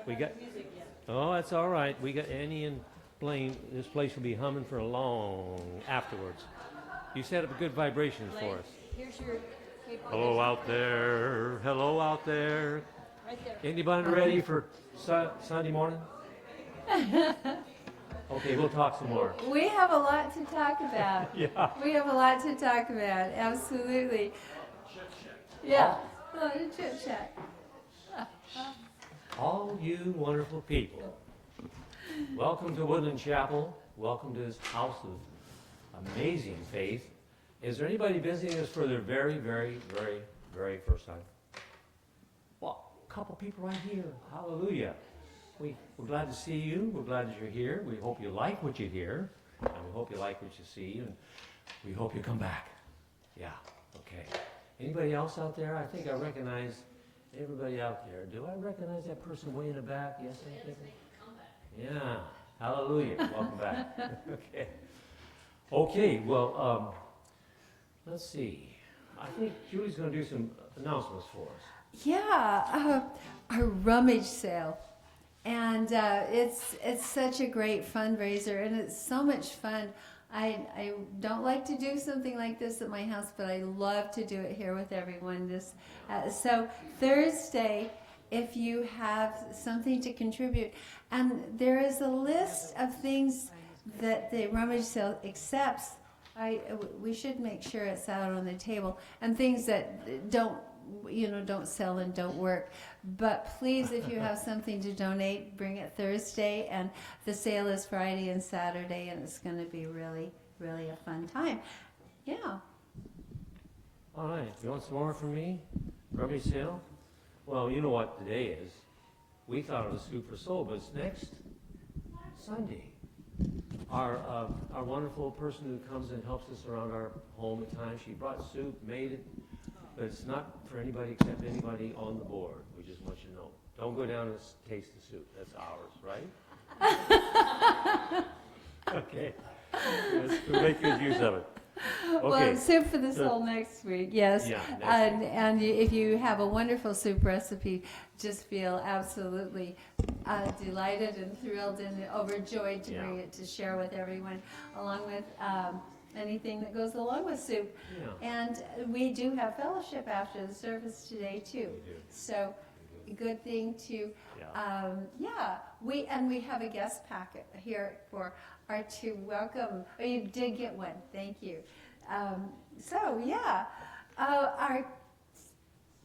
We got. Oh, that's all right. We got Annie and Blaine. This place will be humming for a long afterwards. You set up good vibrations for us. Here's your Hello out there. Hello out there. right there. Anybody ready for Sunday morning? Okay, we'll talk some more. We have a lot to talk about. Yeah. We have a lot to talk about. Absolutely. Yeah. A lot of chit chat. All you wonderful people, welcome to Woodland Chapel. Welcome to this house of amazing faith. Is there anybody visiting us for their very, very, very, very first time? Well, a couple people right here. Hallelujah. We're glad to see you. We're glad that you're here. We hope you like what you hear, and we hope you like what you see, and we hope you come back. Yeah, okay. Anybody else out there? I think I recognize everybody out there. Do I recognize that person way in the back? Yes, I think. Yeah. Hallelujah. Welcome back. Okay. Okay, well, let's see. I think Julie's going to do some announcements for us. Yeah, a rummage sale. And it's such a great fundraiser, and it's so much fun. I don't like to do something like this at my house, but I love to do it here with everyone. So Thursday, if you have something to contribute, and there is a list of things that the rummage sale accepts. We should make sure it's out on the table, and things that don't sell and don't work. But please, if you have something to donate, bring it Thursday, and the sale is Friday and Saturday, and it's going to be really, really a fun time. Yeah. All right. You want some more from me? Rummage sale? Well, you know what today is. We thought it was Soup for Soul, but it's next Sunday. Our wonderful person who comes and helps us around our home at times, she brought soup, made it, but it's not for anybody except anybody on the board. We just want you to know. Don't go down and taste the soup. That's ours, right? Okay. We'll make good use of it. Okay. Well, soup for the soul next week, yes. Yeah, And if you have a wonderful soup recipe, just feel absolutely delighted and thrilled and overjoyed to bring it to share with everyone, along with anything that goes along with soup. Yeah. And we do have fellowship after the service today too. We do. So a good thing to, we have a guest packet here for our to welcome. Oh, you did get one. Thank you. Our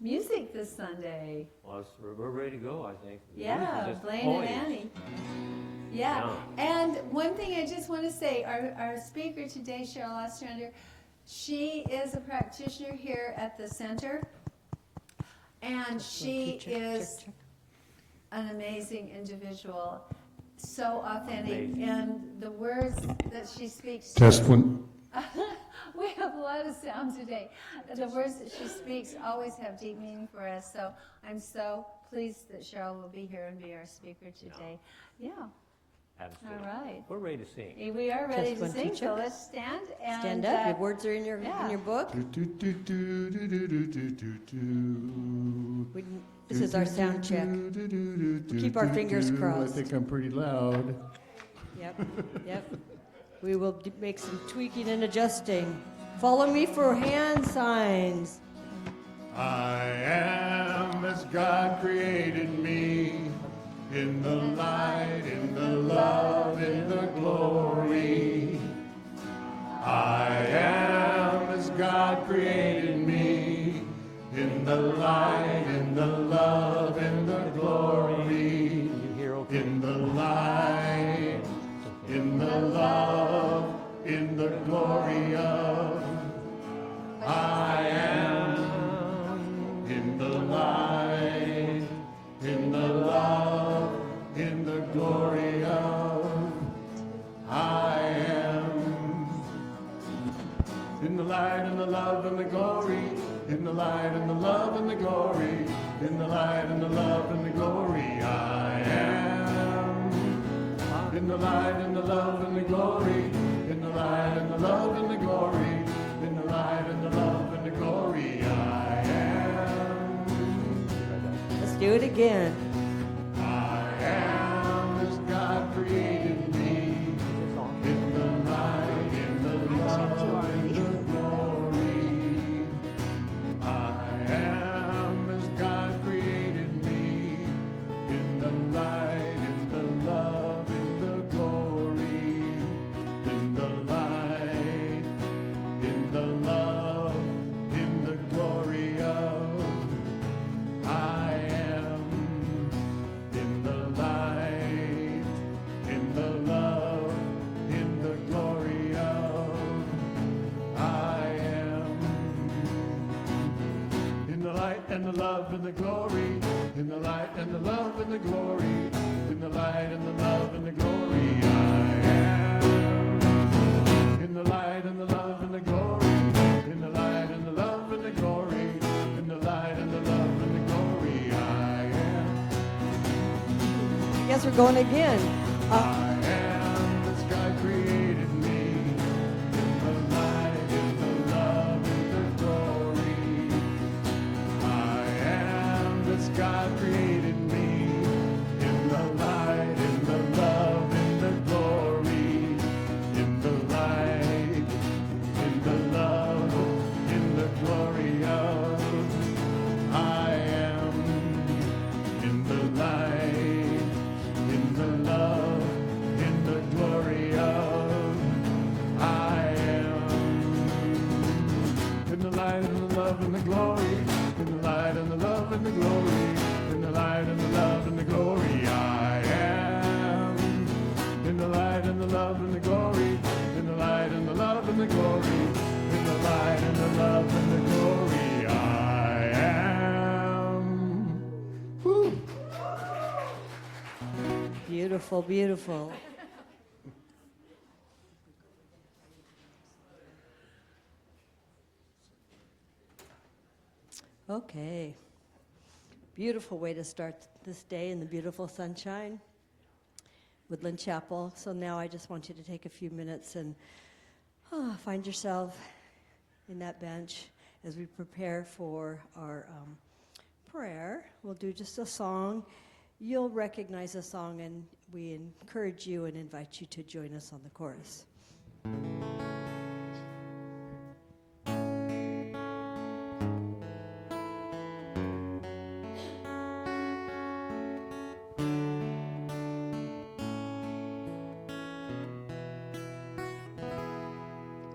music this Sunday. Well, we're ready to go, I think. Yeah, Blaine and Annie. Yeah. And one thing I just want to say, our speaker today, Cheryl Ostrander, she is a practitioner here at the center, and she is an amazing individual, so authentic, and the words that she speaks. Test one. We have a lot of sound today. The words that she speaks always have deep meaning for us, so I'm so pleased that Cheryl will be here and be our speaker today. Yeah. Absolutely. All right. We're ready to sing. We are ready Test to one, sing, two, so check. let's stand and Stand up. Your words are in your book. This is our sound check. Keep our fingers crossed. I think I'm pretty loud. Yep. We will make some tweaking and adjusting. Follow me for hand signs. I am as God created me, in the light, in the love, in the glory. I am as God created me, in the light, in the love, in the glory. In the light, in the love, in the glory of I am. In the light, in the love, in the glory of I am. In the light and the love and the glory, in the light and the love and the glory, in the light and the love and the glory I am. In the light and the love and the glory, in the light and the love and the glory, in the light and the love and the glory I am. Let's do it again. I love and the glory, in the light and the love and the glory, in the light and the love and the glory, I am. In the light and the love and the glory, in the light and the love and the glory, in the light and the love and the glory, I am. I guess we're going again. I am the sky created me, in the light, in the love, in the glory. I am the sky created me, in the light, in the love, in the glory, in the light, in the love, in the glory of I am, in the light, in the love, in the glory of I am. In the light and the love and the glory, in the light and the love and the glory, in the light and the love and the glory, I am. In the light and the love and the glory, in the light and the love and the glory, in the light and the love and the glory, I am. Woo. Beautiful, beautiful. Okay. Beautiful way to start this day in the beautiful sunshine. Woodland Chapel. So now I just want you to take a few minutes and find yourself in that bench as we prepare for our prayer. We'll do just a song. You'll recognize the song, and we encourage you and invite you to join us on the chorus.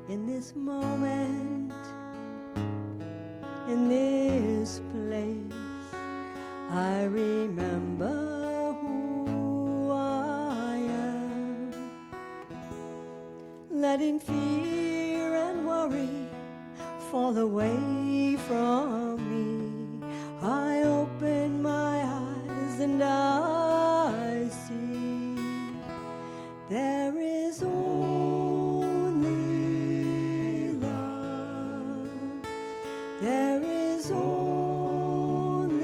In this moment, in this place, I remember who I am, letting fear and worry fall away from me. I open my eyes and I see there is only love. There is only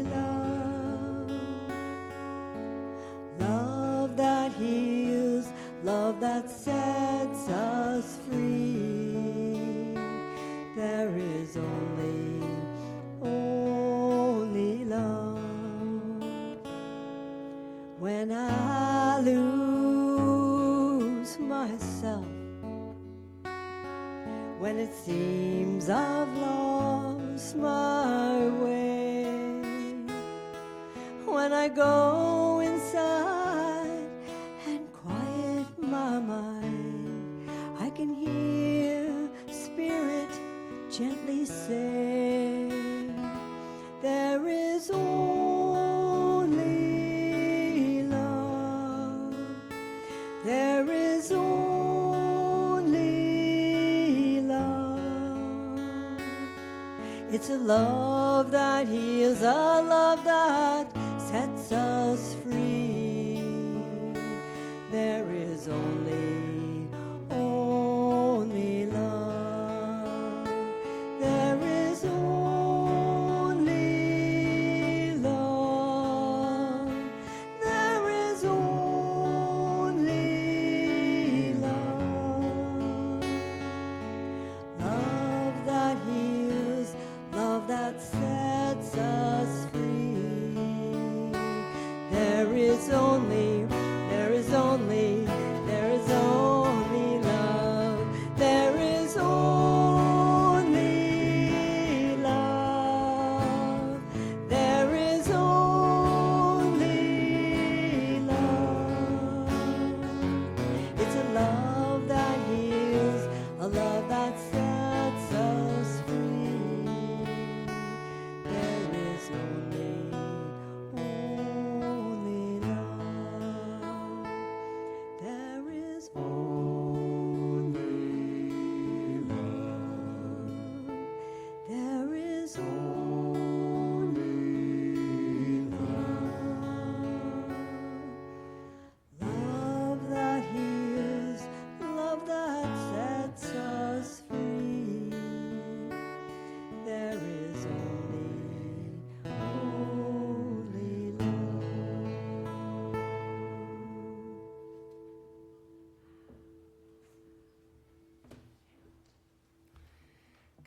love. Love that heals, love that sets us free. There is only love. When I lose myself, when it seems I've lost my way, when I go inside and quiet my mind, I can hear Spirit gently say, there is only love. There is only love. It's a love that heals, a love that sets us free. There is only love. There is only love. There is only love. Love that heals, love that sets us free. There is only love. There is only love. There is only love. It's a love that heals, a love that sets us free. There is only love.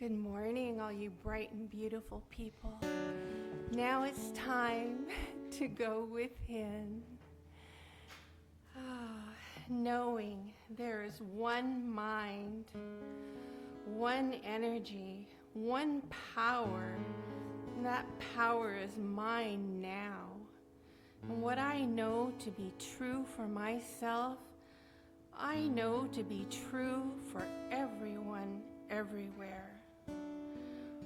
Good morning, all you bright and beautiful people. Now it's time to go within. Knowing there is one mind, one energy, one power, and that power is mine now. And what I know to be true for myself, I know to be true for everyone, everywhere.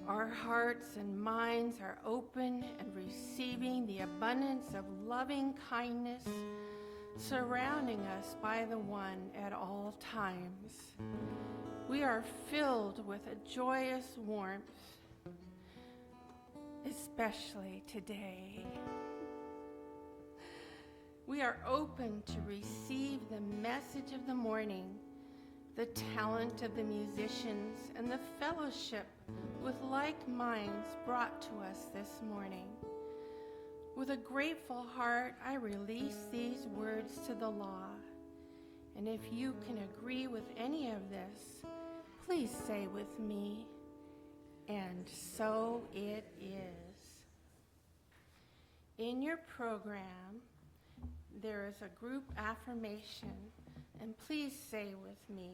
Our hearts and minds are open and receiving the abundance of loving kindness surrounding us by the One at all times. We are filled with a joyous warmth, especially today. We are open to receive the message of the morning, the talent of the musicians, and the fellowship with like minds brought to us this morning. With a grateful heart, I release these words to the law. And if you can agree with any of this, please say with me, and so it is. In your program, there is a group affirmation, and please say with me,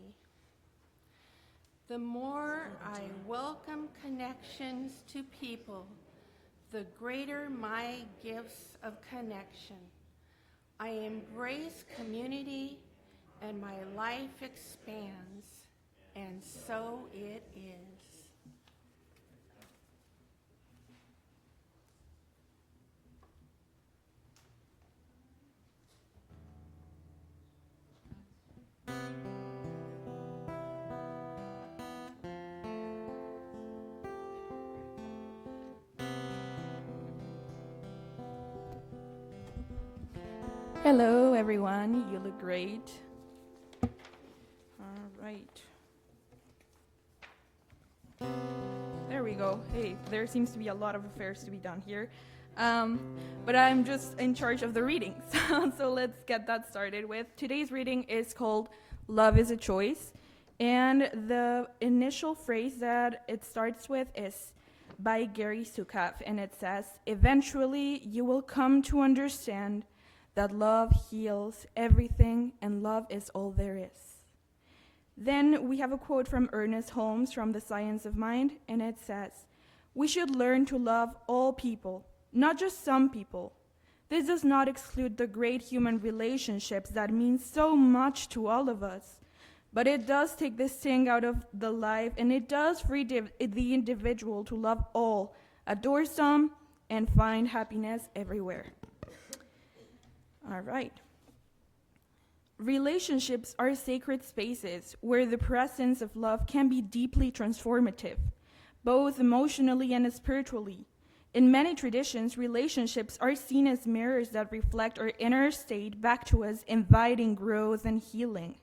the more I welcome connections to people, the greater my gifts of connection. I embrace community and my life expands, and so it is. Hello, everyone. You look great. All right. There we go. Hey, there seems to be a lot of affairs to be done here. But I'm just in charge of the readings. So let's get that started with. Today's reading is called Love is a Choice. And the initial phrase that it starts with is by Gary Zukav. And it says, eventually you will come to understand that love heals everything and love is all there is. Then we have a quote from Ernest Holmes from The Science of Mind, and it says, we should learn to love all people, not just some people. This does not exclude the great human relationships that mean so much to all of us, but it does take the sting out of the life, and it does free the individual to love all, adore some, and find happiness everywhere. All right. Relationships are sacred spaces where the presence of love can be deeply transformative, both emotionally and spiritually. In many traditions, relationships are seen as mirrors that reflect our inner state back to us, inviting growth and healing.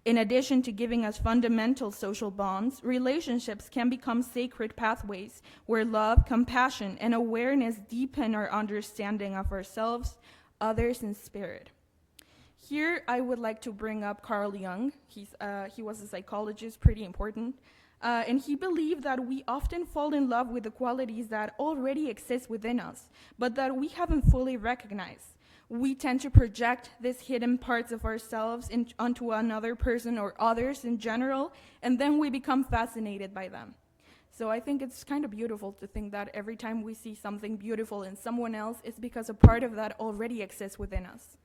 In addition to giving us fundamental social bonds, relationships can become sacred pathways where love, compassion, and awareness deepen our understanding of ourselves, others, and spirit. Here, I would like to bring up Carl Jung. He was a psychologist, pretty important. And he believed that we often fall in love with the qualities that already exist within us, but that we haven't fully recognized. We tend to project these hidden parts of ourselves onto another person or others in general, and then we become fascinated by them. So I think it's kind of beautiful to think that every time we see something beautiful in someone else, it's because a part of that already exists within us.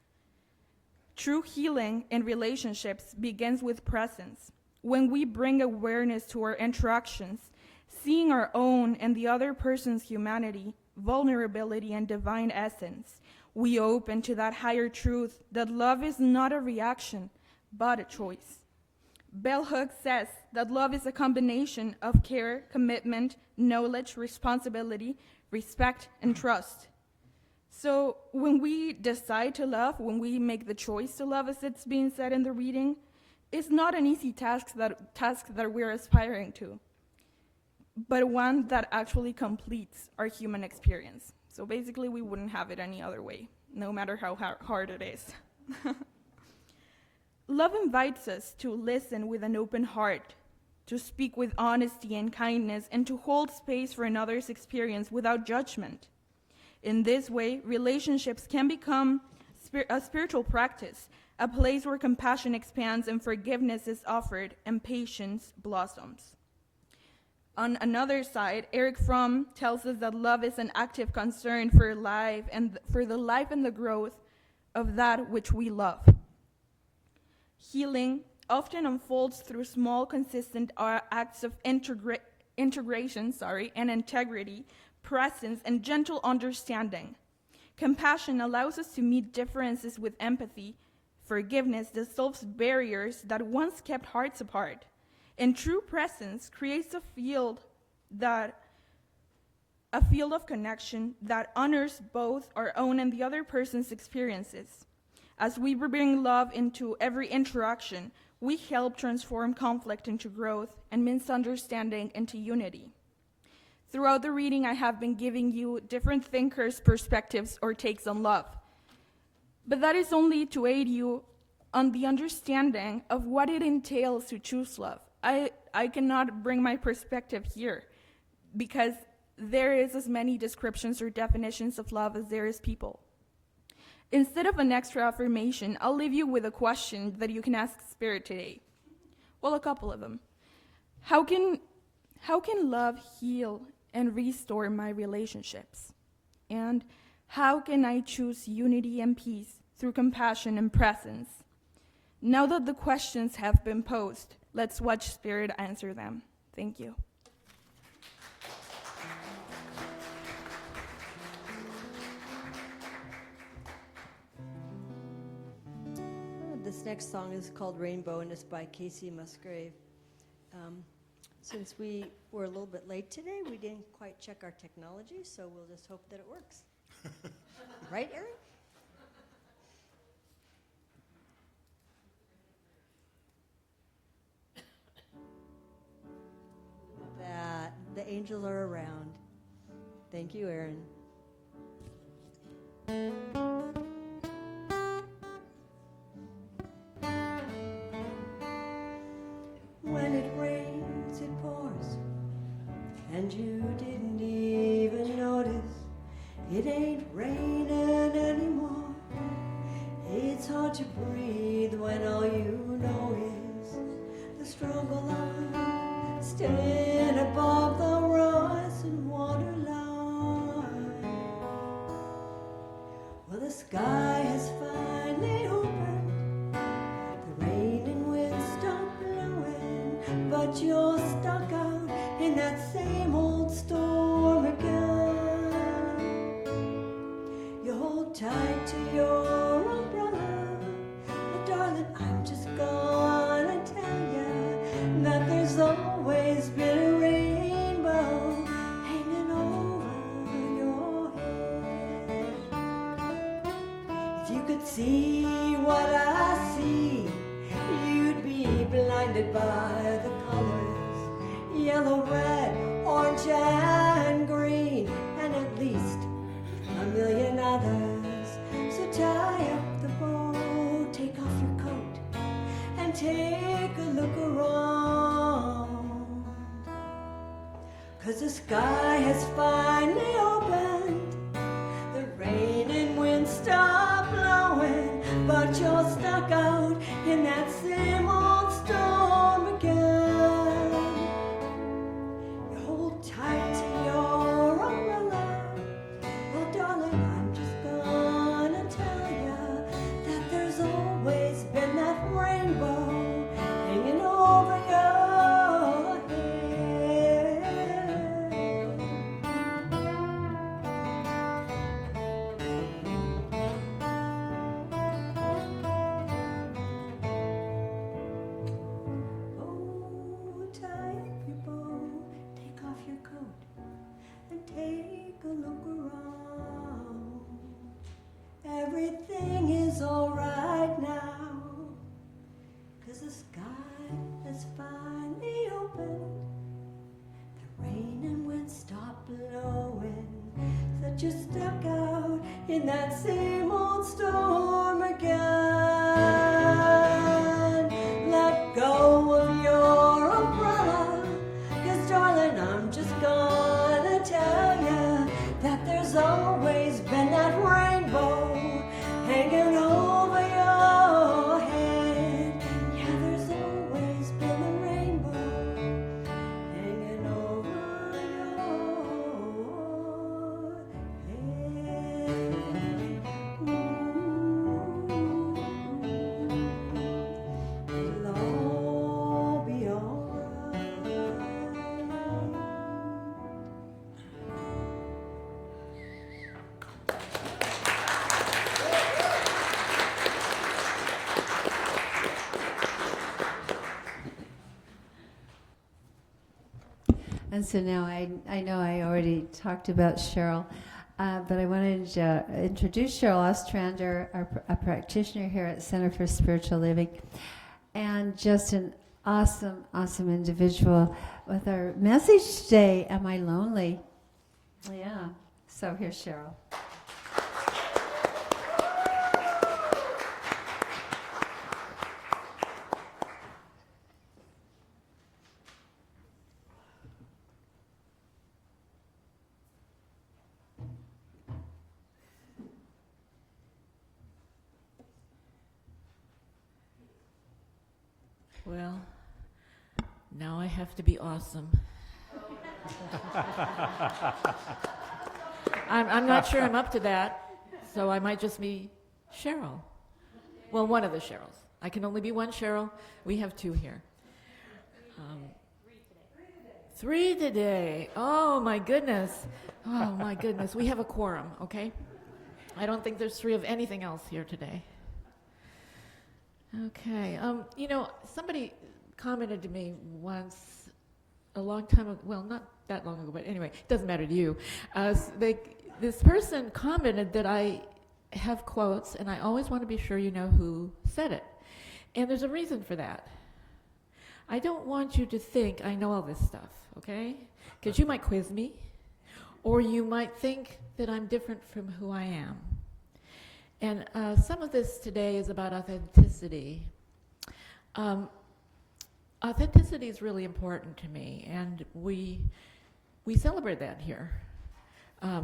True healing in relationships begins with presence. When we bring awareness to our interactions, seeing our own and the other person's humanity, vulnerability, and divine essence, we open to that higher truth that love is not a reaction, but a choice. Bell Hooks says that love is a combination of care, commitment, knowledge, responsibility, respect, and trust. So when we decide to love, when we make the choice to love, as it's being said in the reading, it's not an easy task that we're aspiring to, but one that actually completes our human experience. So basically, we wouldn't have it any other way, no matter how hard it is. Love invites us to listen with an open heart, to speak with honesty and kindness, and to hold space for another's experience without judgment. In this way, relationships can become a spiritual practice, a place where compassion expands and forgiveness is offered and patience blossoms. On another side, Eric Fromm tells us that love is an active concern for life and for the life and the growth of that which we love. Healing often unfolds through small, consistent acts of integration and integrity, presence, and gentle understanding. Compassion allows us to meet differences with empathy. Forgiveness dissolves barriers that once kept hearts apart. And true presence creates a field of connection that honors both our own and the other person's experiences. As we bring love into every interaction, we help transform conflict into growth and misunderstanding into unity. Throughout the reading, I have been giving you different thinkers' perspectives or takes on love. But that is only to aid you on the understanding of what it entails to choose love. I cannot bring my perspective here because there is as many descriptions or definitions of love as there is people. Instead of an extra affirmation, I'll leave you with a question that you can ask Spirit today. Well, a couple of them. How can love heal and restore my relationships? And how can I choose unity and peace through compassion and presence? Now that the questions have been posed, let's watch Spirit answer them. Thank you. This next song is called Rainbow, and it's by Casey Musgrave. Since we were a little bit late today, we didn't quite check our technology, so we'll just hope that it works. Right, Aaron? That the angels are around. Thank you, Aaron. When it rains, it pours, and you didn't even notice. It ain't raining anymore. It's hard to breathe when all you know is the struggle of staying above the rising water line. Well, the sky has finally opened. The rain and wind stop blowing, but you're stuck out in that same old storm again. You hold tight to your umbrella, but darling, I'm just gonna tell you that there's always been a rainbow hanging over your head. If you could see what I see, you'd be blinded by the colors, yellow, red, orange, and green, and at least a million others. So tie up the bow, take off your coat, and take a look around. 'Cause the sky has finally opened. The rain and wind stop blowing, but you're stuck out in that same old storm again. You hold tight to your umbrella. Well, darling, I'm just gonna tell you that there's always been that rainbow hanging over your head. Oh, tie up your bow, take off your coat, and take a look around. Everything is alright now, 'cause the sky has finally opened. The rain and wind stop blowing, that you're stuck out in that same old storm again. Let go of your umbrella, And so now I know I already talked about Cheryl, but I wanted to introduce Cheryl Ostrander, a practitioner here at Center for Spiritual Living, and just an awesome, awesome individual with our message today, Am I Lonely? Yeah. So here's Cheryl. Well, now I have to be awesome. I'm not sure I'm up to that, so I might just be Cheryl. Well, one of the Cheryls. I can only be one Cheryl. We have two here. Three today. Oh, my goodness. Oh, my goodness. We have a quorum, okay? I don't think there's three of anything else here today. Okay. Somebody commented to me once a long time ago, well, not that long ago, but anyway, it doesn't matter to you. This person commented that I have quotes, and I always want to be sure you know who said it. And there's a reason for that. I don't want you to think I know all this stuff, okay? Because you might quiz me, or you might think that I'm different from who I am. And some of this today is about authenticity. Authenticity is really important to me, and we celebrate that here.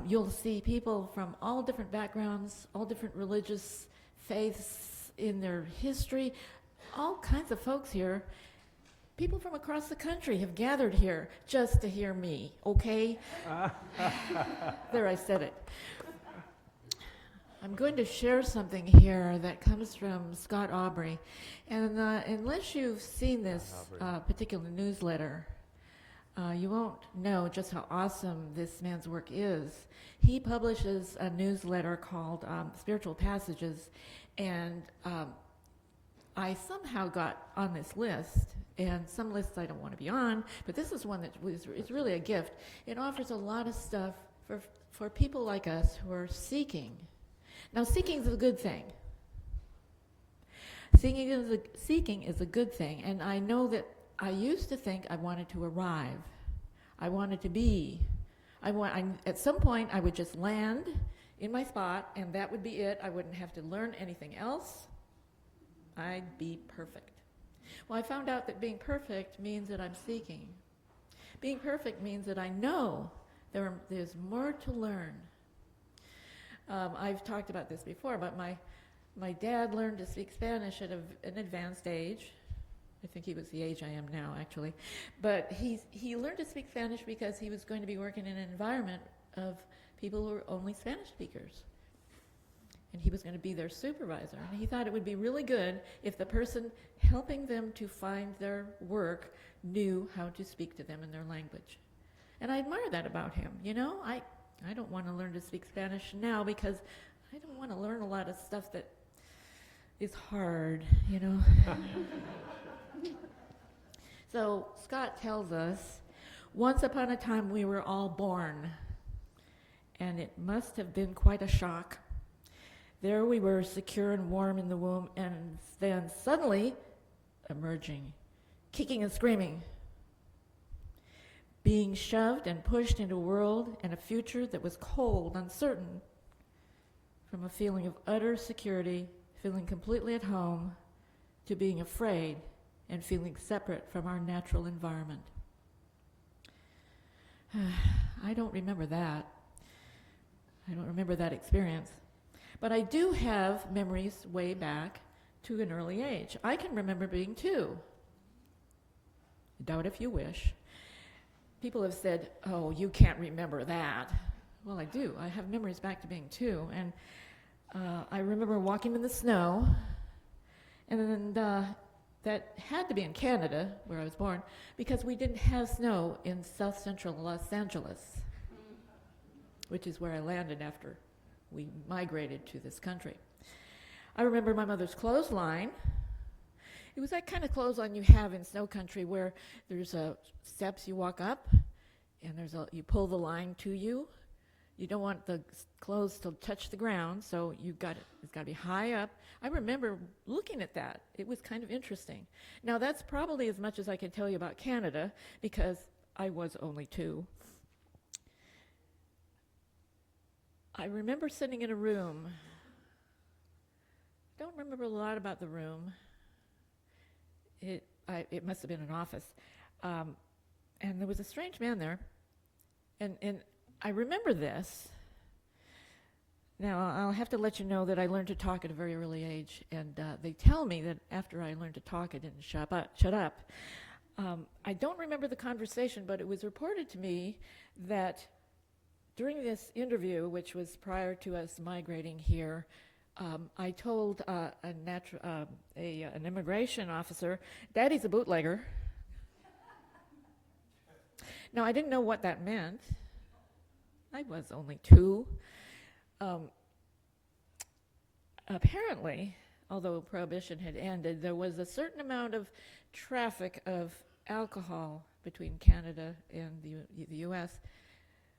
You'll see people from all different backgrounds, all different religious faiths in their history, all kinds of folks here. People from across the country have gathered here just to hear me, okay? There, I said it. I'm going to share something here that comes from Scott Aubrey. And unless you've seen this particular newsletter, you won't know just how awesome this man's work is. He publishes a newsletter called Spiritual Passages, and I somehow got on this list, and some lists I don't want to be on, but this is one that is really a gift. It offers a lot of stuff for people like us who are seeking. Now, seeking is a good thing. Seeking is a good thing, and I know that I used to think I wanted to arrive. I wanted to be. At some point, I would just land in my spot, and that would be it. I wouldn't have to learn anything else. I'd be perfect. Well, I found out that being perfect means that I'm seeking. Being perfect means that I know there's more to learn. I've talked about this before, but my dad learned to speak Spanish at an advanced age. I think he was the age I am now, actually. But he learned to speak Spanish because he was going to be working in an environment of people who were only Spanish speakers. And he was going to be their supervisor. And he thought it would be really good if the person helping them to find their work knew how to speak to them in their language. And I admire that about him. You know, I don't want to learn to speak Spanish now because I don't want to learn a lot of stuff that is hard, you know. So Scott tells us, once upon a time we were all born, and it must have been quite a shock. There we were, secure and warm in the womb, and then suddenly emerging, kicking and screaming, being shoved and pushed into a world and a future that was cold, uncertain, from a feeling of utter security, feeling completely at home, to being afraid and feeling separate from our natural environment. I don't remember that. I don't remember that experience. But I do have memories way back to an early age. I can remember being 2. Doubt if you wish. People have said, oh, you can't remember that. Well, I do. I have memories back to being 2. And I remember walking in the snow, and then that had to be in Canada, where I was born, because we didn't have snow in south central Los Angeles, which is where I landed after we migrated to this country. I remember my mother's clothesline. It was that kind of clothesline you have in snow country where there's steps you walk up, and you pull the line to you. You don't want the clothes to touch the ground, so it's got to be high up. I remember looking at that. It was kind of interesting. Now, that's probably as much as I can tell you about Canada, because I was only 2. I remember sitting in a room. Don't remember a lot about the room. It must have been an office. And there was a strange man there. And I remember this. Now, I'll have to let you know that I learned to talk at a very early age. And they tell me that after I learned to talk, I didn't shut up. I don't remember the conversation, but it was reported to me that during this interview, which was prior to us migrating here, I told an immigration officer, "Daddy's a bootlegger." Now, I didn't know what that meant. I was only 2. Apparently, although Prohibition had ended, there was a certain amount of traffic of alcohol between Canada and the U.S.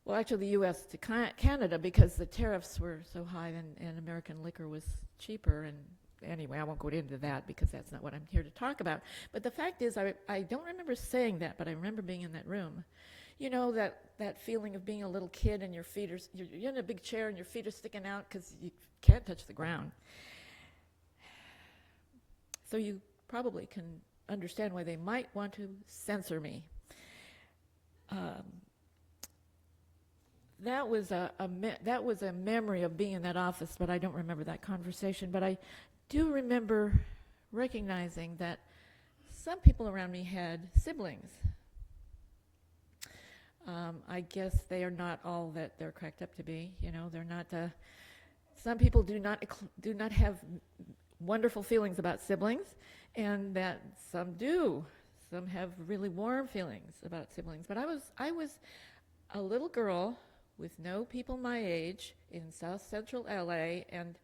Well, actually, the U.S. to Canada, because the tariffs were so high and American liquor was cheaper. And anyway, I won't go into that because that's not what I'm here to talk about. But the fact is, I don't remember saying that, but I remember being in that room. You know, that feeling of being a little kid and you're in a big chair and your feet are sticking out because you can't touch the ground. So you probably can understand why they might want to censor me. That was a memory of being in that office, but I don't remember that conversation. But I do remember recognizing that some people around me had siblings. I guess they are not all that they're cracked up to be. You know, they're not. Some people do not have wonderful feelings about siblings, and that some do. Some have really warm feelings about siblings. But I was a little girl with no people my age in South Central LA, and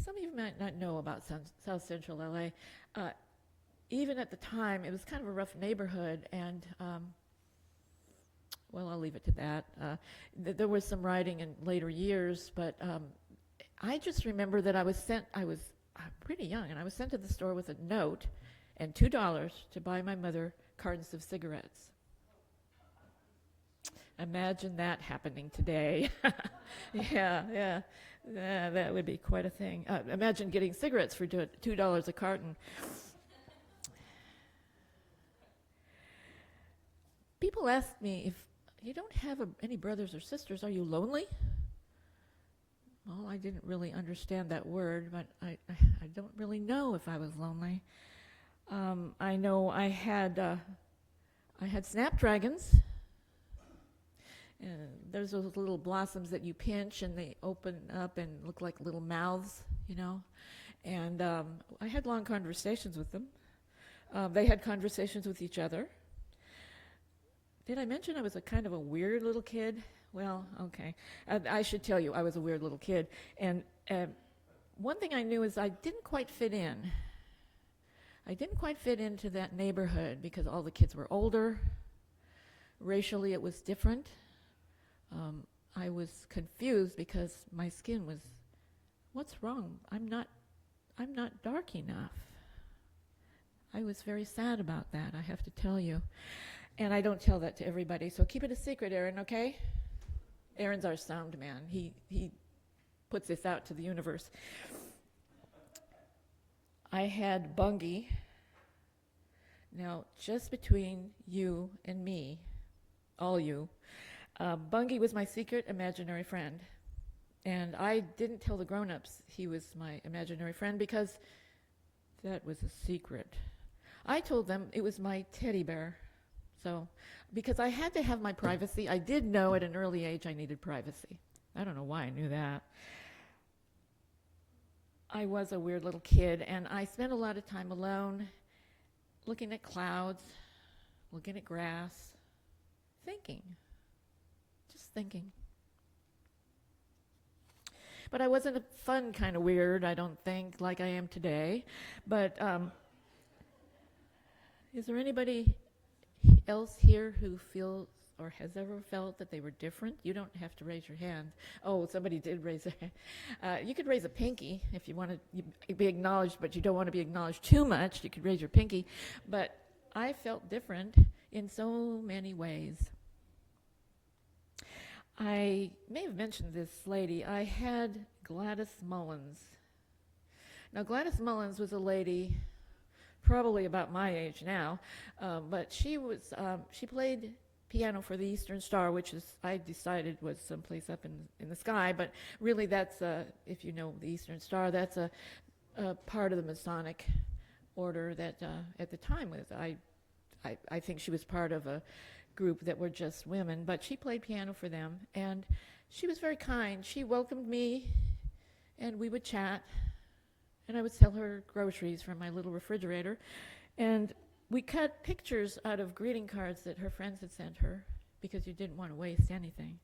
some of you might not know about South Central LA. Even at the time, it was kind of a rough neighborhood, and well, I'll leave it to that. There was some rioting in later years, but I just remember that I was pretty young, and I was sent to the store with a note and $2 to buy my mother cartons of cigarettes. Imagine that happening today. Yeah, that would be quite a thing. Imagine getting cigarettes for $2 a carton. People ask me, if you don't have any brothers or sisters, are you lonely? Well, I didn't really understand that word, but I don't really know if I was lonely. I know I had snapdragons. There's those little blossoms that you pinch and they open up and look like little mouths, you know. And I had long conversations with them. They had conversations with each other. Did I mention I was a kind of a weird little kid? Well, okay. I should tell you, I was a weird little kid. And one thing I knew is I didn't quite fit in. I didn't quite fit into that neighborhood because all the kids were older. Racially, it was different. I was confused because my skin was, what's wrong? I'm not dark enough. I was very sad about that, I have to tell you. And I don't tell that to everybody, so keep it a secret, Aaron, okay? Aaron's our sound man. He puts this out to the universe. I had Bungie. Now, just between you and me, all you, Bungie was my secret imaginary friend. And I didn't tell the grown-ups he was my imaginary friend because that was a secret. I told them it was my teddy bear. So, because I had to have my privacy, I did know at an early age I needed privacy. I don't know why I knew that. I was a weird little kid, and I spent a lot of time alone, looking at clouds, looking at grass, thinking, just thinking. But I wasn't a fun kind of weird, I don't think, like I am today. But is there anybody else here who feels or has ever felt that they were different? You don't have to raise your hand. Oh, somebody did raise their hand. You could raise a pinky if you want to be acknowledged, but you don't want to be acknowledged too much. You could raise your pinky. But I felt different in so many ways. I may have mentioned this lady. I had Gladys Mullins. Now, Gladys Mullins was a lady probably about my age now, but she played piano for the Eastern Star, which is, I decided, was someplace up in the sky, but really that's, if you know the Eastern Star, that's a part of the Masonic order that at the time was, I think she was part of a group that were just women, but she played piano for them, and she was very kind. She welcomed me, and we would chat, and I would sell her groceries from my little refrigerator, and we cut pictures out of greeting cards that her friends had sent her, because you didn't want to waste anything.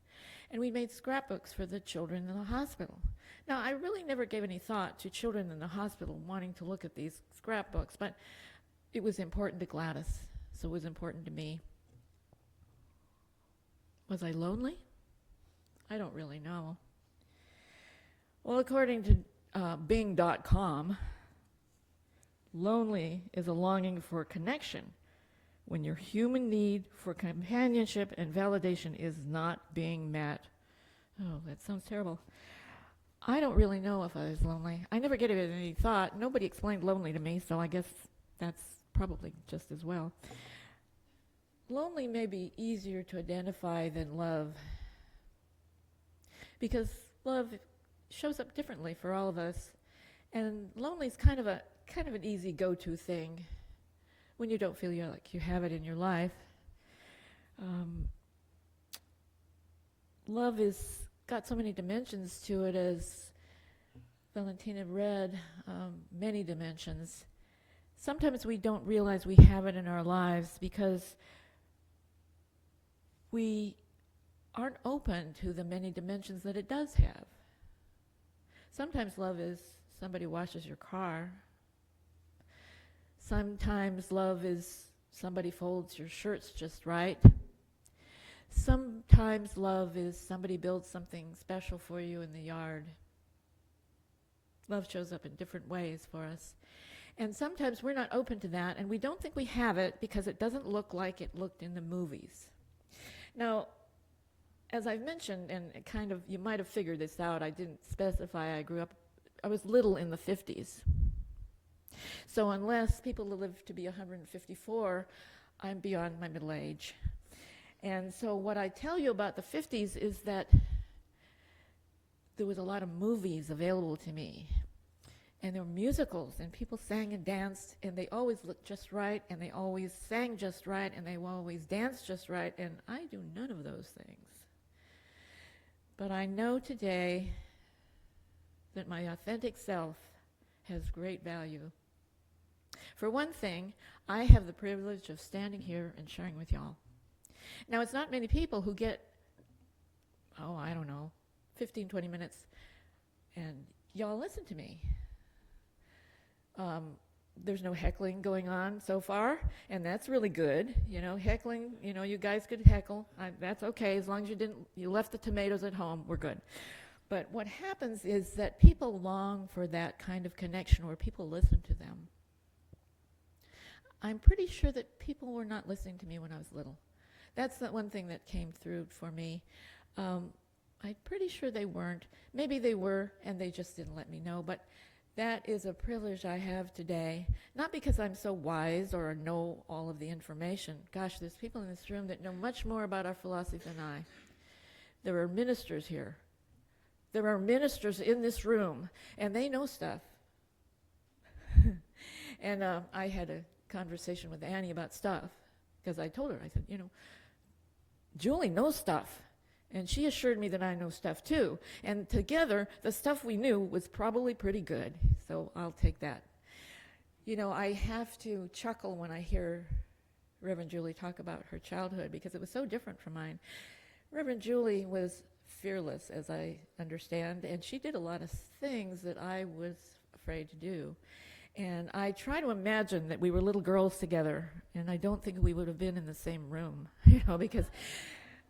And we made scrapbooks for the children in the hospital. Now, I really never gave any thought to children in the hospital wanting to look at these scrapbooks, but it was important to Gladys, so it was important to me. Was I lonely? I don't really know. Well, according to Bing.com, lonely is a longing for connection when your human need for companionship and validation is not being met. Oh, that sounds terrible. I don't really know if I was lonely. I never gave it any thought. Nobody explained lonely to me, so I guess that's probably just as well. Lonely may be easier to identify than love, because love shows up differently for all of us, and lonely is kind of an easy go-to thing when you don't feel like you have it in your life. Love is got so many dimensions to it, as Valentina read, many dimensions. Sometimes we don't realize we have it in our lives because we aren't open to the many dimensions that it does have. Sometimes love is somebody washes your car. Sometimes love is somebody folds your shirts just right. Sometimes love is somebody builds something special for you in the yard. Love shows up in different ways for us. And sometimes we're not open to that, and we don't think we have it because it doesn't look like it looked in the movies. Now, as I've mentioned, and kind of, you might have figured this out, I didn't specify, I was little in the 50s. So unless people live to be 154, I'm beyond my middle age. And so what I tell you about the 50s is that there was a lot of movies available to me. And there were musicals, and people sang and danced, and they always looked just right, and they always sang just right, and they always danced just right, and I do none of those things. But I know today that my authentic self has great value. For one thing, I have the privilege of standing here and sharing with y'all. Now, it's not many people who get, 15, 20 minutes, and y'all listen to me. There's no heckling going on so far, and that's really good. Heckling, you guys could heckle. That's okay, as long as you left the tomatoes at home, we're good. But what happens is that people long for that kind of connection where people listen to them. I'm pretty sure that people were not listening to me when I was little. That's the one thing that came through for me. I'm pretty sure they weren't. Maybe they were, and they just didn't let me know. But that is a privilege I have today, not because I'm so wise or know all of the information. Gosh, there's people in this room that know much more about our philosophy than I. There are ministers here. There are ministers in this room, and they know stuff. And I had a conversation with Annie about stuff, because I told her, I said, Julie knows stuff. And she assured me that I know stuff too. And together, the stuff we knew was probably pretty good. So I'll take that. I have to chuckle when I hear Reverend Julie talk about her childhood, because it was so different from mine. Reverend Julie was fearless, as I understand, and she did a lot of things that I was afraid to do. And I try to imagine that we were little girls together, and I don't think we would have been in the same room, because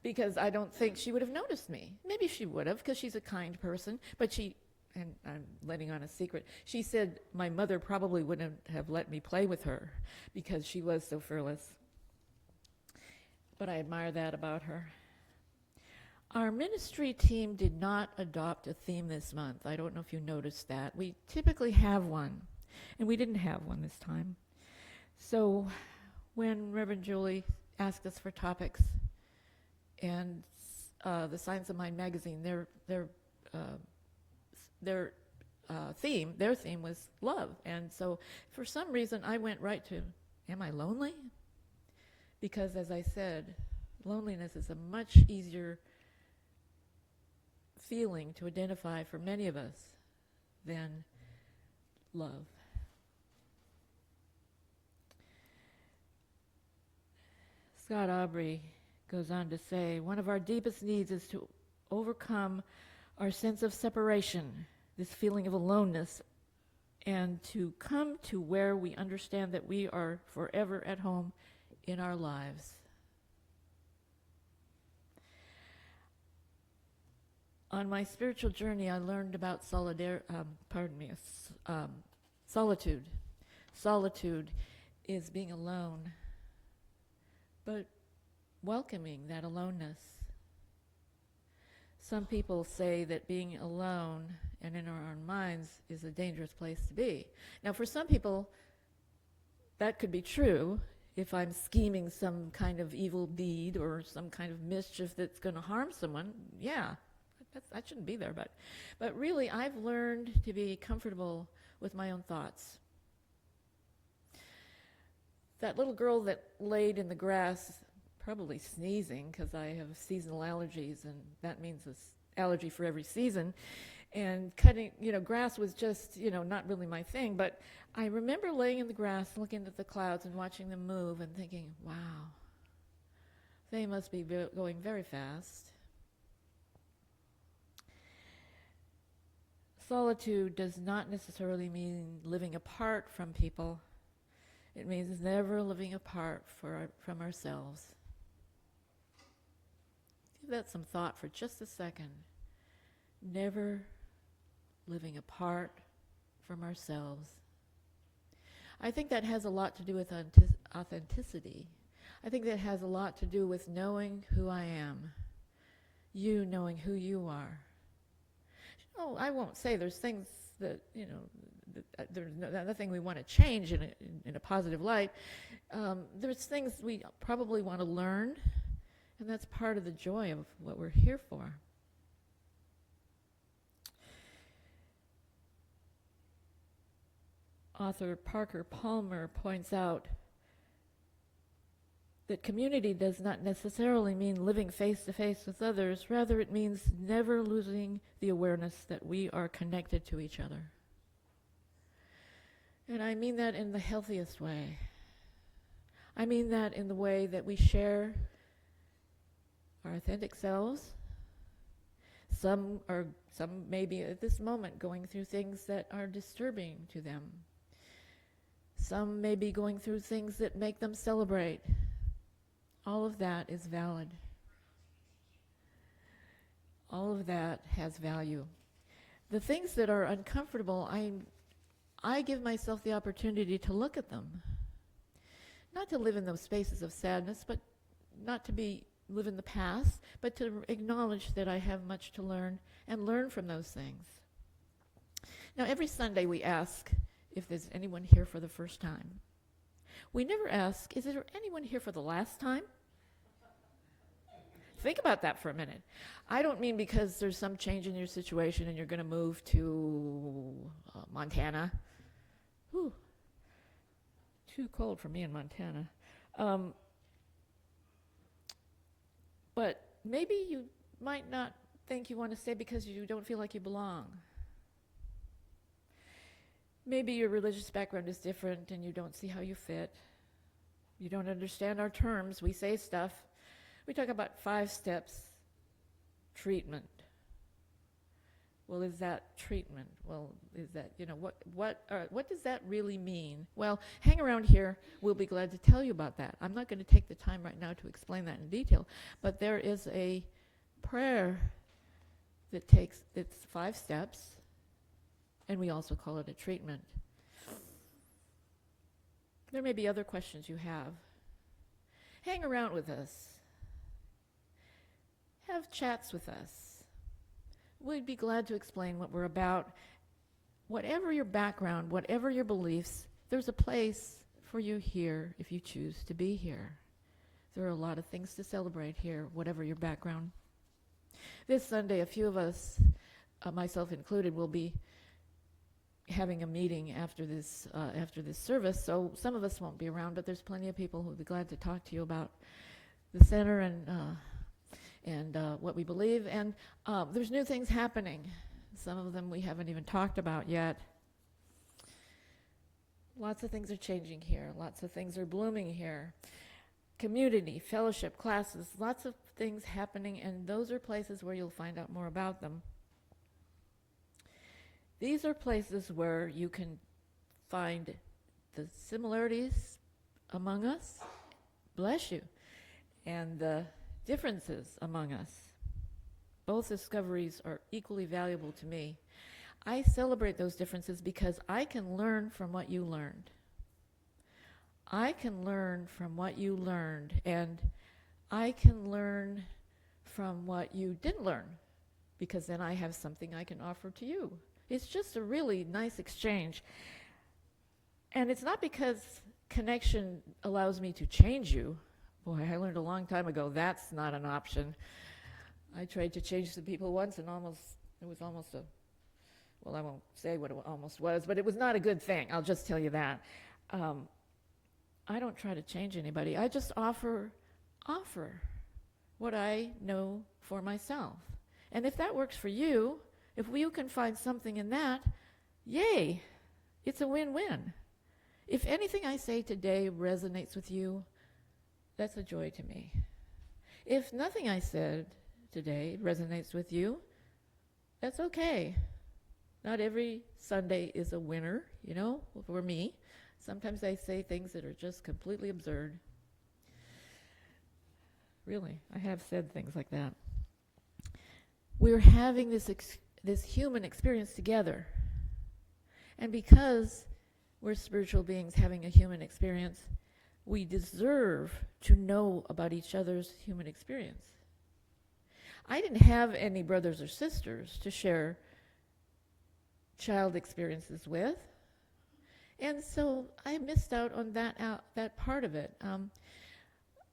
because I don't think she would have noticed me. Maybe she would have, because she's a kind person, but she, and I'm letting on a secret, she said my mother probably wouldn't have let me play with her because she was so fearless. But I admire that about her. Our ministry team did not adopt a theme this month. I don't know if you noticed that. We typically have one, and we didn't have one this time. So when Reverend Julie asked us for topics, and the Science of Mind magazine, their theme was love. And so for some reason I went right to, am I lonely? Because as I said, loneliness is a much easier feeling to identify for many of us than love. Scott Aubrey goes on to say, one of our deepest needs is to overcome our sense of separation, this feeling of aloneness, and to come to where we understand that we are forever at home in our lives. On my spiritual journey, I learned about solitude. Solitude is being alone, but welcoming that aloneness. Some people say that being alone and in our own minds is a dangerous place to be. Now, for some people, that could be true. If I'm scheming some kind of evil deed or some kind of mischief that's going to harm someone, yeah, I shouldn't be there. But really, I've learned to be comfortable with my own thoughts. That little girl that laid in the grass, probably sneezing because I have seasonal allergies, and that means an allergy for every season. And cutting, grass was just, not really my thing. But I remember laying in the grass, looking at the clouds and watching them move and thinking, wow, they must be going very fast. Solitude does not necessarily mean living apart from people. It means never living apart from ourselves. Give that some thought for just a second. Never living apart from ourselves. I think that has a lot to do with authenticity. I think that has a lot to do with knowing who I am. You knowing who you are. Oh, I won't say there's things that, there's nothing we want to change in a positive light. There's things we probably want to learn, and that's part of the joy of what we're here for. Author Parker Palmer points out that community does not necessarily mean living face-to-face with others. Rather, it means never losing the awareness that we are connected to each other. And I mean that in the healthiest way. I mean that in the way that we share our authentic selves. Some may be at this moment going through things that are disturbing to them. Some may be going through things that make them celebrate. All of that is valid. All of that has value. The things that are uncomfortable, I give myself the opportunity to look at them. Not to live in those spaces of sadness, but not to live in the past, but to acknowledge that I have much to learn and learn from those things. Now, every Sunday we ask if there's anyone here for the first time. We never ask, is there anyone here for the last time? Think about that for a minute. I don't mean because there's some change in your situation and you're going to move to Montana. Whew. Too cold for me in Montana. But maybe you might not think you want to stay because you don't feel like you belong. Maybe your religious background is different and you don't see how you fit. You don't understand our terms. We say stuff. We talk about 5 steps treatment. Well, is that treatment? Well, is that, what does that really mean? Well, hang around here. We'll be glad to tell you about that. I'm not going to take the time right now to explain that in detail, but there is a prayer that it's 5 steps, and we also call it a treatment. There may be other questions you have. Hang around with us. Have chats with us. We'd be glad to explain what we're about. Whatever your background, whatever your beliefs, there's a place for you here if you choose to be here. There are a lot of things to celebrate here, whatever your background. This Sunday, a few of us, myself included, will be having a meeting after this service, so some of us won't be around, but there's plenty of people who will be glad to talk to you about the center and what we believe. And there's new things happening. Some of them we haven't even talked about yet. Lots of things are changing here. Lots of things are blooming here. Community, fellowship, classes, lots of things happening, and those are places where you'll find out more about them. These are places where you can find the similarities among us, bless you, and the differences among us. Both discoveries are equally valuable to me. I celebrate those differences because I can learn from what you learned. I can learn from what you learned, and I can learn from what you didn't learn, because then I have something I can offer to you. It's just a really nice exchange. And it's not because connection allows me to change you. Boy, I learned a long time ago that's not an option. I tried to change some people once, and it was almost well, I won't say what it almost was, but it was not a good thing. I'll just tell you that. I don't try to change anybody. I just offer what I know for myself. And if that works for you, if you can find something in that, yay, it's a win-win. If anything I say today resonates with you, that's a joy to me. If nothing I said today resonates with you, that's okay. Not every Sunday is a winner, for me. Sometimes I say things that are just completely absurd. Really, I have said things like that. We're having this human experience together. And because we're spiritual beings having a human experience, we deserve to know about each other's human experience. I didn't have any brothers or sisters to share child experiences with. And so I missed out on that part of it.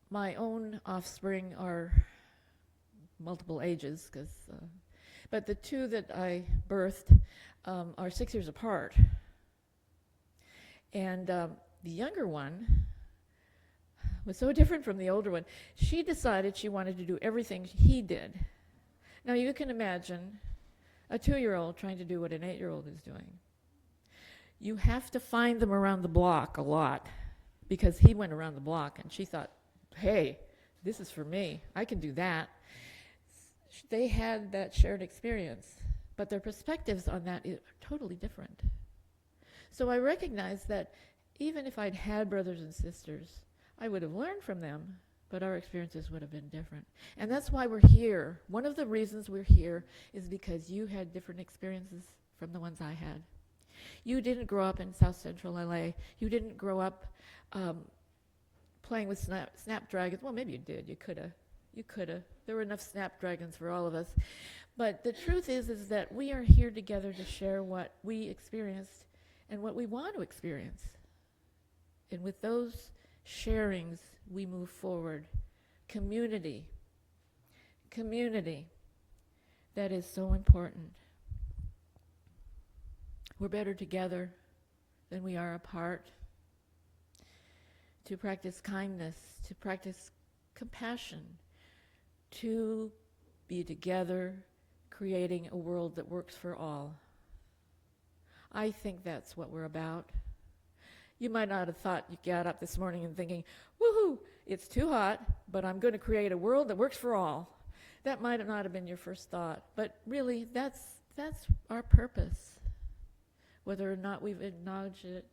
My own offspring are multiple ages, but the 2 that I birthed are 6 years apart. And the younger one was so different from the older one. She decided she wanted to do everything he did. Now you can imagine a 2-year-old trying to do what an 8-year-old is doing. You have to find them around the block a lot, because he went around the block and she thought, hey, this is for me. I can do that. They had that shared experience, but their perspectives on that are totally different. So I recognized that even if I'd had brothers and sisters, I would have learned from them, but our experiences would have been different. And that's why we're here. One of the reasons we're here is because you had different experiences from the ones I had. You didn't grow up in South Central LA. You didn't grow up playing with snapdragons. Well, maybe you did. You could have. There were enough snapdragons for all of us. But the truth is that we are here together to share what we experienced and what we want to experience. And with those sharings, we move forward. Community. That is so important. We're better together than we are apart. To practice kindness, to practice compassion, to be together, creating a world that works for all. I think that's what we're about. You might not have thought you got up this morning and thinking, woohoo, it's too hot, but I'm going to create a world that works for all. That might not have been your first thought, but really that's that's our purpose. Whether or not we've acknowledged it,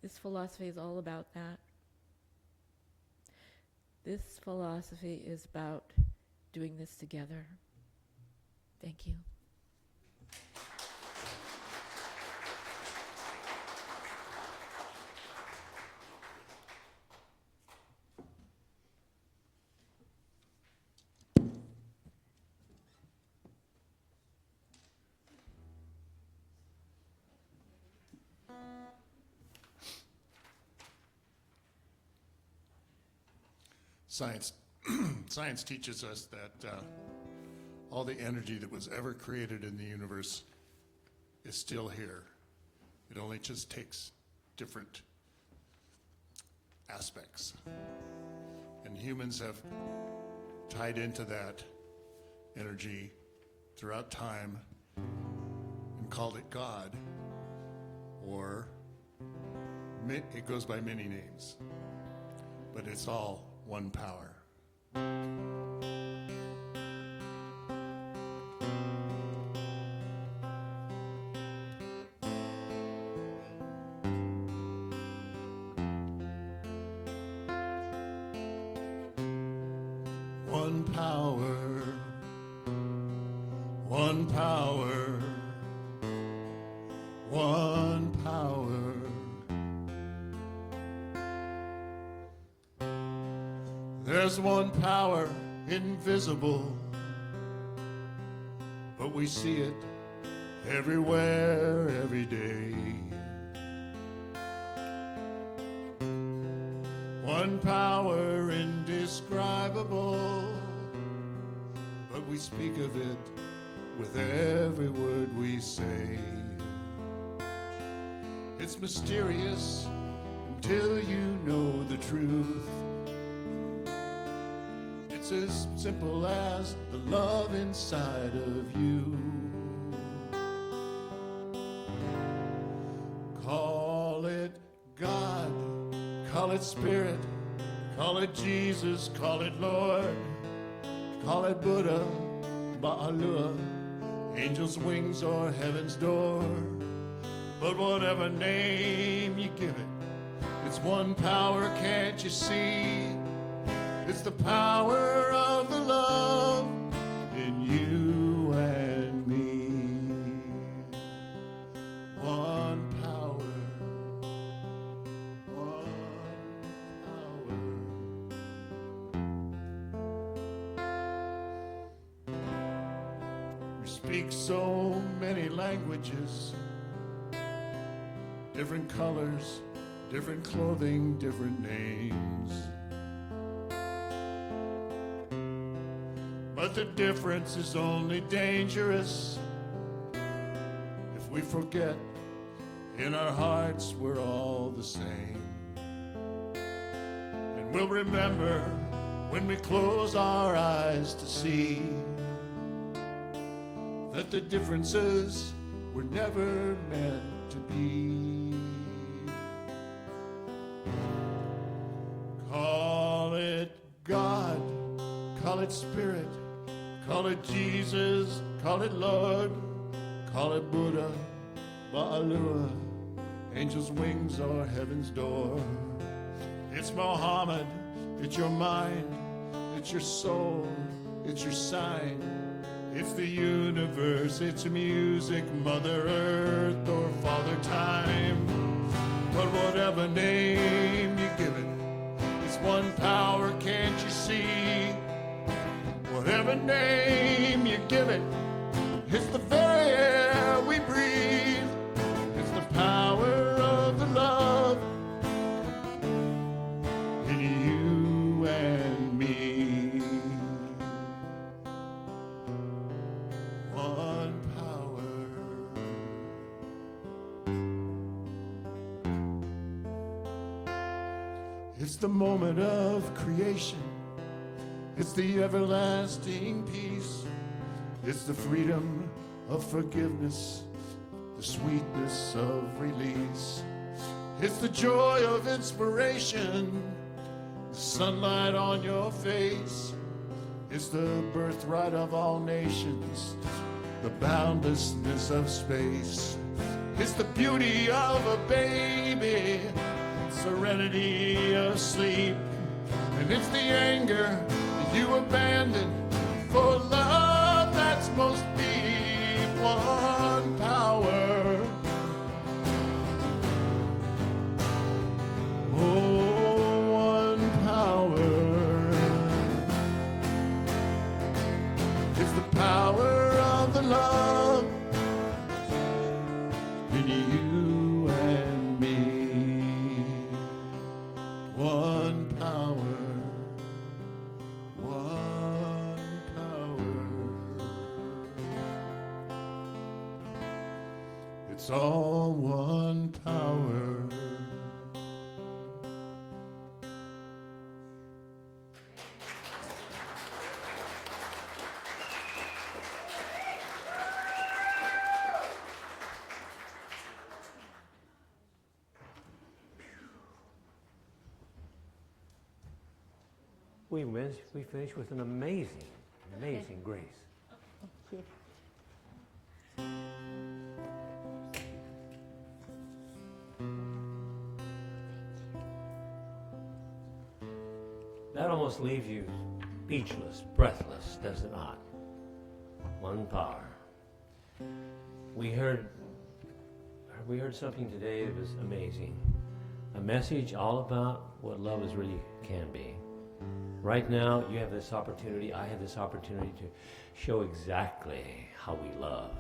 this philosophy is all about that. This philosophy is about doing this together. Thank you. Science teaches us that all the energy that was ever created in the universe is still here. It only just takes different aspects. And humans have tied into that energy throughout time and called it God, or it goes by many names, but it's all one power. One power, one power, one power. There's one power invisible, but we see it everywhere, every day. One power indescribable, but we speak of it with every word we say. It's mysterious until you know the truth. It's as simple as the love inside of you. Call it God, call it Spirit, call it Jesus, call it Lord, call it Buddha, Ba'alua, angel's wings or heaven's door. But whatever name you give it, it's one power, can't you see? It's the power of the love in you and me. One power, one power. We speak so many languages, different colors, different clothing, different names. But the difference is only dangerous if we forget in our hearts we're all the same. And we'll remember when we close our eyes to see that the differences were never meant to be. Call it God, call it Spirit, call it Jesus, call it Lord, call it Buddha, Ba'alua, angel's wings or heaven's door. It's Muhammad, it's your mind, it's your soul, it's your sign. It's the universe, it's music, Mother Earth or Father Time. But whatever name you give it, it's one power, can't you see? Whatever name you give it, it's the very air we breathe. It's the power of the love in you and me. One power. It's the moment of creation. It's the everlasting peace. It's the freedom of forgiveness, the sweetness of release. It's the joy of inspiration, the sunlight on your face. It's the birthright of all nations, the boundlessness of space. It's the beauty of a baby, serenity of sleep, and it's the anger that you abandon for love that's most deep. One power, oh, one power. It's the power of the love in you and me. One power, one power. It's all one power. We finished with an amazing grace. That almost leaves you speechless, breathless, does it not? One power. We heard something today that was amazing. A message all about what love is really can be. Right now, you have this opportunity, I have this opportunity to show exactly how we love.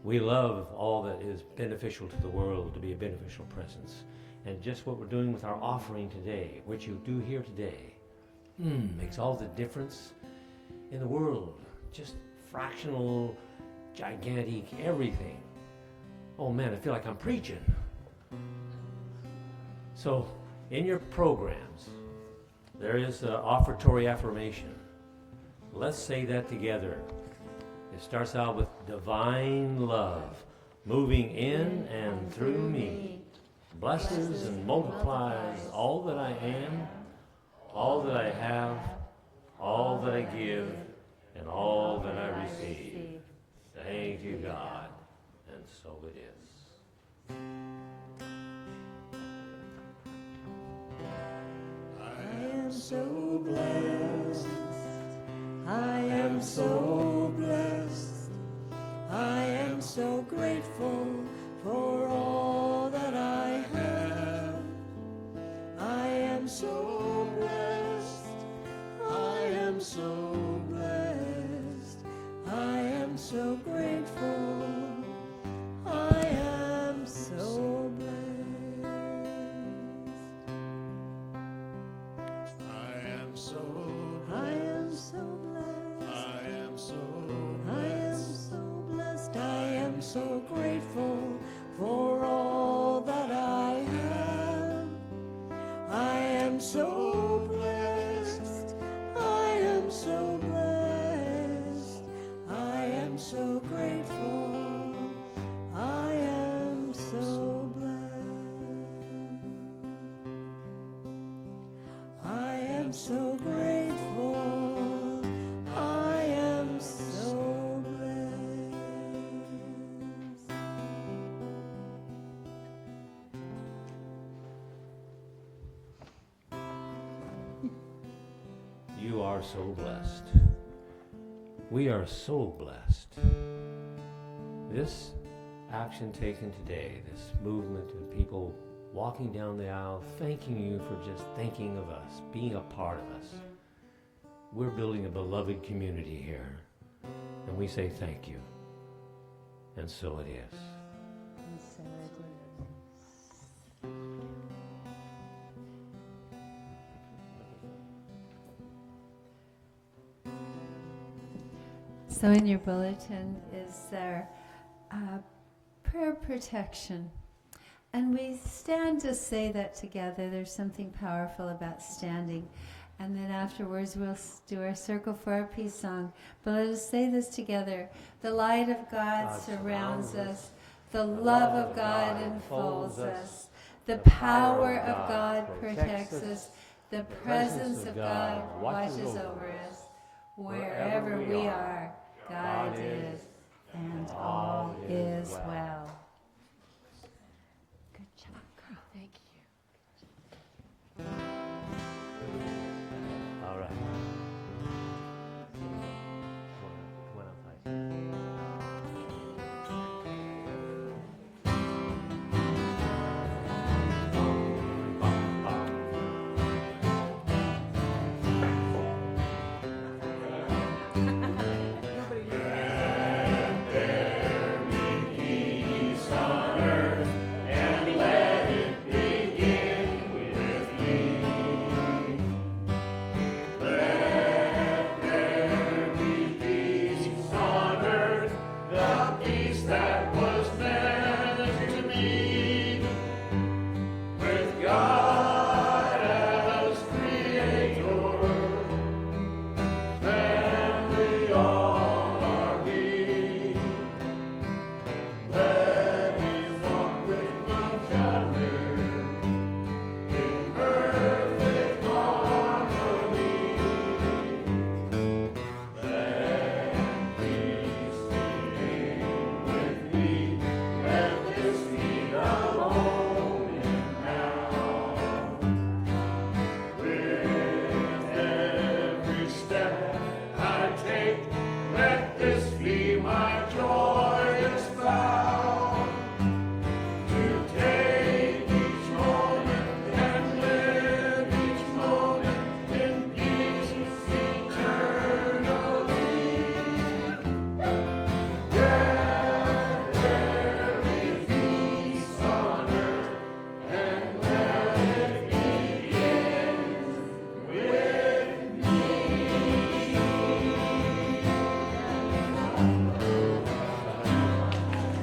We love all that is beneficial to the world, to be a beneficial presence. And just what we're doing with our offering today, what you do here today, makes all the difference in the world. Just fractional, gigantic, everything. Oh man, I feel like I'm preaching. So, in your programs, there is an offertory affirmation. Let's say that together. It starts out with divine love moving in and through me, blesses and multiplies all that I am, all that I have, all that I give, and all that I receive. Thank you, God. And so it is. I am so blessed. I am so blessed. I am so grateful for all that I have. I am so blessed. I am so blessed. I am so grateful. I am so blessed. I am so I am so blessed. I am so I am so blessed. I am so grateful for all that I have. I am so blessed. I am so blessed. I am so grateful. I am so blessed. I am so grateful. I am so blessed. You are so blessed. We are so blessed. This action taken today, this movement of people walking down the aisle, thanking you for just thinking of us, being a part of us. We're building a beloved community here, and we say thank you. And so it is. So in your bulletin is our prayer protection. And we stand to say that together. There's something powerful about standing. And then afterwards we'll do our Circle for Our Peace song. But let us say this together. The light of God surrounds us. The love of God enfolds us. The power of God protects us. The presence of God watches over us. Wherever we are, God is. and all is well. Good job, girl. Thank you. All right. One outside.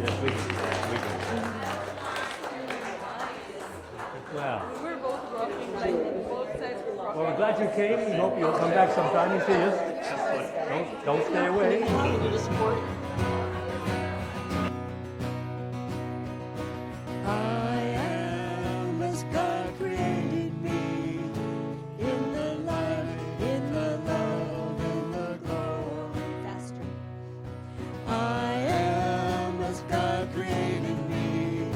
Yes, we can do that. We can do that. Well, We're both rocking, like both sides were rocking. well, we're glad you came. We hope you'll come back sometime and see us. Don't stay away. I am as God created me, in the light, in the love, in the glory. Faster. I am as God created me,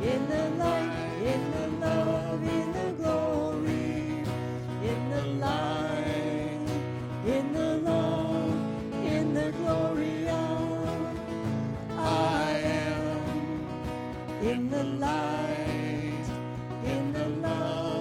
in the light, in the love, in the glory, in the light, in the love, in the glory of. I am in the light, in the love.